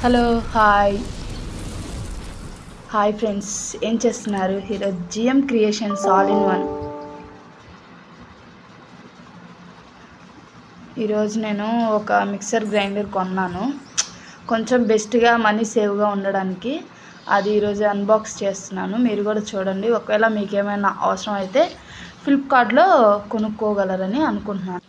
Hello hi friends, ఏం చేస్తున్నారు? ఈరోజు GM creations all in one. ఈరోజు నేను ఒక మిక్సర్ గ్రైండర్ కొన్నాను, కొంచెం బెస్ట్గా మనీ సేవ్గా ఉండడానికి. అది ఈరోజు అన్బాక్స్ చేస్తున్నాను, మీరు కూడా చూడండి. ఒకవేళ మీకు ఏమైనా అవసరం అయితే ఫ్లిప్కార్ట్లో కొనుక్కోగలరని అనుకుంటున్నాను.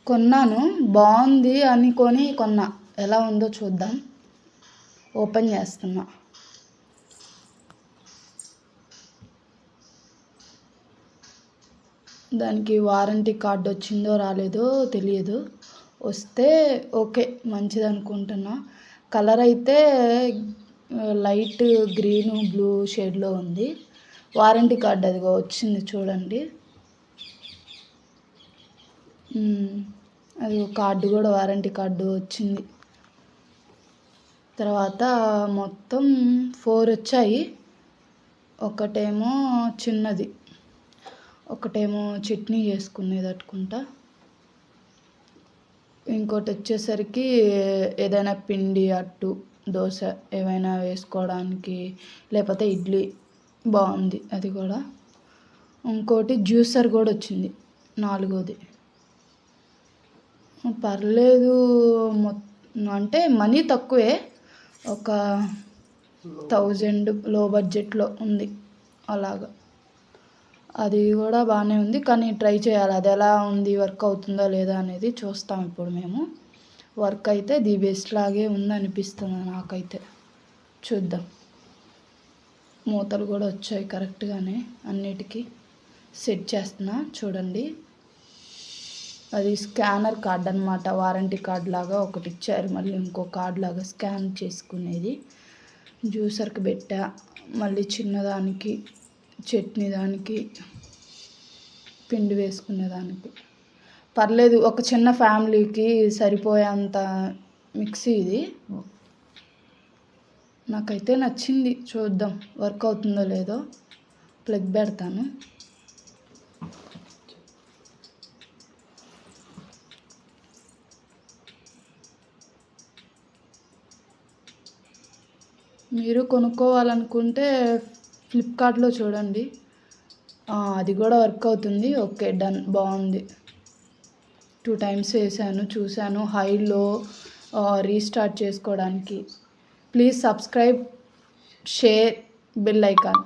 కొన్నాను, బాగుంది అనుకొని కొన్నా. ఎలా ఉందో చూద్దాం. ఓపెన్ చేస్తున్నా. దానికి వారంటీ కార్డు వచ్చిందో రాలేదో తెలియదు. వస్తే ఓకే, మంచిది అనుకుంటున్నా. కలర్ అయితే లైట్ గ్రీన్ బ్లూ షేడ్లో ఉంది. వారంటీ కార్డు అదిగో వచ్చింది చూడండి. అది కార్డు కూడా వారంటీ కార్డు వచ్చింది. తర్వాత మొత్తం 4 వచ్చాయి. ఒకటేమో చిన్నది, ఒకటేమో చట్నీ చేసుకునేది అట్టుకుంటా, ఇంకోటి వచ్చేసరికి ఏదైనా పిండి అట్టు దోశ ఏమైనా వేసుకోవడానికి, లేకపోతే ఇడ్లీ. బాగుంది అది కూడా. ఇంకోటి జ్యూసర్ కూడా వచ్చింది, 4వది. పర్లేదు, అంటే మనీ తక్కువే, ఒక 1000 లో బడ్జెట్లో ఉంది అలాగా. అది కూడా బాగానే ఉంది, కానీ ట్రై చేయాలి అది ఎలా ఉంది, వర్క్ అవుతుందా లేదా అనేది చూస్తాం ఇప్పుడు మేము. వర్క్ అయితే ది బెస్ట్ లాగే ఉందనిపిస్తుంది నాకైతే. చూద్దాం. మూతలు కూడా వచ్చాయి కరెక్ట్గానే, అన్నిటికీ సెట్ చేస్తున్నా చూడండి. అది స్కానర్ కార్డ్ అనమాట, వారంటీ కార్డ్ లాగా ఒకటి ఇచ్చారు, మళ్ళీ ఇంకో కార్డ్ లాగా స్కాన్ చేసుకునేది. జ్యూసర్కి పెట్టా, మళ్ళీ చిన్నదానికి చట్నీ దానికి, పిండి వేసుకునేదానికి. పర్లేదు, ఒక చిన్న ఫ్యామిలీకి సరిపోయేంత మిక్సీ ఇది. నాకైతే నచ్చింది. చూద్దాం వర్క్ అవుతుందో లేదో. ప్లగ్ పెడతాను. మీరు కొనుక్కోవాలనుకుంటే ఫ్లిప్కార్ట్లో చూడండి, అది కూడా వర్క్ అవుతుంది. ఓకే, డన్, బాగుంది. 2 టైమ్స్ వేసాను, చూశాను. హైలో రీస్టార్ట్ చేసుకోవడానికి. Please subscribe, share, bell icon.